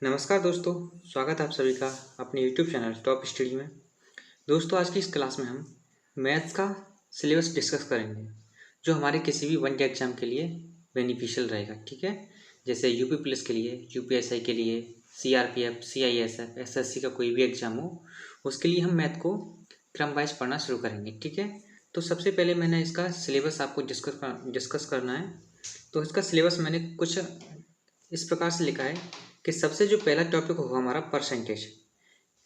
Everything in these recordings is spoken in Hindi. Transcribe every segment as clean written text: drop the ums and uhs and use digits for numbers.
नमस्कार दोस्तों, स्वागत है आप सभी का अपने यूट्यूब चैनल टॉप स्टडी में। दोस्तों, आज की इस क्लास में हम मैथ्स का सिलेबस डिस्कस करेंगे जो हमारे किसी भी वन डे एग्जाम के लिए बेनिफिशियल रहेगा। ठीक है, जैसे यूपी पुलिस के लिए, यूपीएसआई के लिए, सीआरपीएफ, सीआईएसएफ, एसएससी का कोई भी एग्जाम हो, उसके लिए हम मैथ को क्रम वाइज पढ़ना शुरू करेंगे। ठीक है, तो सबसे पहले मैंने इसका सिलेबस आपको डिस्कस करना है। तो इसका सिलेबस मैंने कुछ इस प्रकार से लिखा है कि सबसे जो पहला टॉपिक होगा हमारा परसेंटेज।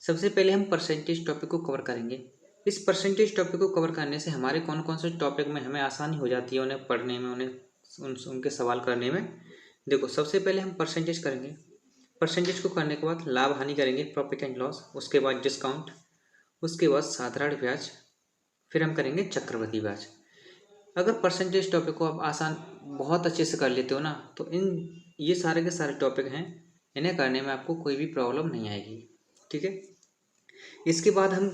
सबसे पहले हम परसेंटेज टॉपिक को कवर करेंगे। इस परसेंटेज टॉपिक को कवर करने से हमारे कौन कौन से टॉपिक में हमें आसानी हो जाती है उन्हें पढ़ने में, उनके सवाल करने में। देखो, सबसे पहले हम परसेंटेज करेंगे। परसेंटेज को करने के बाद लाभ हानि करेंगे, प्रॉफिट एंड लॉस, उसके बाद डिस्काउंट, उसके बाद साधारण ब्याज, फिर हम करेंगे चक्रवृद्धि ब्याज। अगर परसेंटेज टॉपिक को आप आसान बहुत अच्छे से कर लेते हो ना, तो ये सारे के सारे टॉपिक हैं, इन्हें करने में आपको कोई भी प्रॉब्लम नहीं आएगी। ठीक है, इसके बाद हम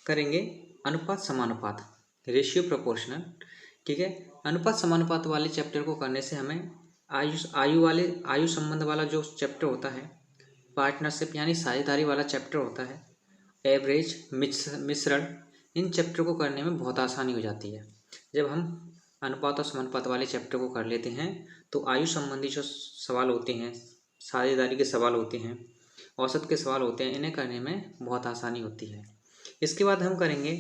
करेंगे अनुपात समानुपात, रेशियो प्रोपोर्शनल। ठीक है, अनुपात समानुपात वाले चैप्टर को करने से हमें आयु संबंध वाला जो चैप्टर होता है, पार्टनरशिप यानी साझेदारी वाला चैप्टर होता है, एवरेज, मिश्रण, इन चैप्टर को करने में बहुत आसानी हो जाती है। जब हम अनुपात और समानुपात वाले चैप्टर को कर लेते हैं तो आयु संबंधी जो सवाल होते हैं, साझेदारी के सवाल होते हैं, औसत के सवाल होते हैं, इन्हें करने में बहुत आसानी होती है। इसके बाद हम करेंगे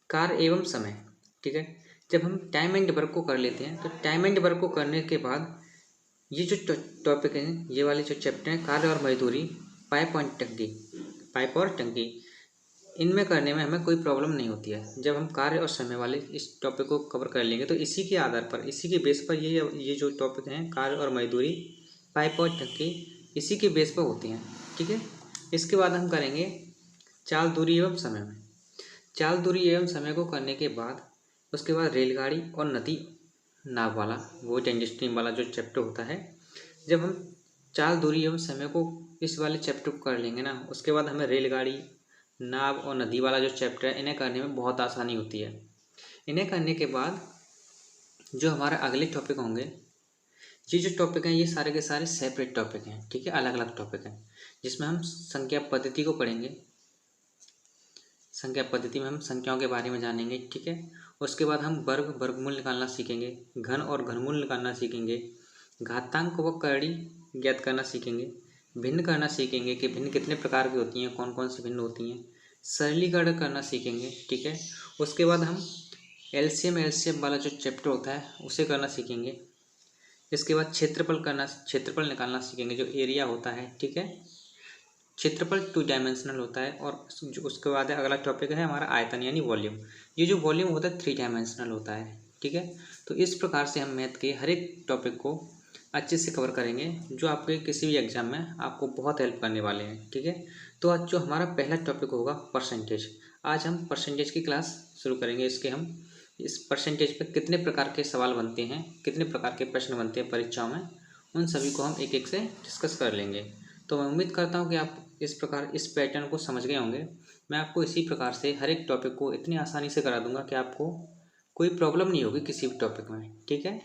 कार्य एवं समय। ठीक है, जब हम टाइम एंड वर्क को कर लेते हैं तो टाइम एंड वर्क को करने के बाद ये जो टॉपिक हैं, ये वाले जो चैप्टर हैं, कार्य और मजदूरी, पाइप और टंकी, इनमें करने में हमें कोई प्रॉब्लम नहीं होती है। जब हम कार्य और समय वाले इस टॉपिक को कवर कर लेंगे तो इसी के आधार पर, इसी के बेस पर ये जो टॉपिक हैं, कार्य और मजदूरी, पाइप और टंकी, इसी के बेस पर होती हैं। ठीक है, इसके बाद हम करेंगे चाल, दूरी एवं समय में। चाल, दूरी एवं समय को करने के बाद उसके बाद रेलगाड़ी और नदी नाव वाला, बोट एंड स्ट्रीम वाला जो चैप्टर होता है, जब हम चाल, दूरी एवं समय को इस वाले चैप्टर को कर लेंगे ना, उसके बाद हमें रेलगाड़ी, नाव और नदी वाला जो चैप्टर है, इन्हें करने में बहुत आसानी होती है। इन्हें करने के बाद जो हमारे अगले टॉपिक होंगे, ये जो टॉपिक हैं, ये सारे के सारे सेपरेट टॉपिक हैं। ठीक है, अलग अलग टॉपिक हैं, जिसमें हम संख्या पद्धति को पढ़ेंगे। संख्या पद्धति में हम संख्याओं के बारे में जानेंगे। ठीक है, उसके बाद हम वर्गमूल निकालना सीखेंगे, घन और घनमूल निकालना सीखेंगे, घातांक व कड़ी ज्ञात करना सीखेंगे, भिन्न करना सीखेंगे कि भिन्न कितने प्रकार की होती हैं, कौन कौन सी भिन्न होती हैं, सरलीकरण करना सीखेंगे। ठीक है, उसके बाद हम एलसीएम वाला जो चैप्टर होता है उसे करना सीखेंगे। इसके बाद क्षेत्रफल निकालना सीखेंगे, जो एरिया होता है। ठीक है, क्षेत्रफल 2 डायमेंशनल होता है। और जो उसके बाद अगला टॉपिक है हमारा आयतन यानी वॉल्यूम। ये जो वॉल्यूम होता है 3 डायमेंशनल होता है। ठीक है, तो इस प्रकार से हम मैथ के हर एक टॉपिक को अच्छे से कवर करेंगे, जो आपके किसी भी एग्जाम में आपको बहुत हेल्प करने वाले हैं। ठीक है, तो आज जो हमारा पहला टॉपिक होगा परसेंटेज, आज हम परसेंटेज की क्लास शुरू करेंगे। इस परसेंटेज पे कितने प्रकार के सवाल बनते हैं, कितने प्रकार के प्रश्न बनते हैं परीक्षाओं में, उन सभी को हम एक एक से डिस्कस कर लेंगे। तो मैं उम्मीद करता हूँ कि आप इस प्रकार इस पैटर्न को समझ गए होंगे। मैं आपको इसी प्रकार से हर एक टॉपिक को इतनी आसानी से करा दूंगा कि आपको कोई प्रॉब्लम नहीं होगी किसी भी टॉपिक में। ठीक है।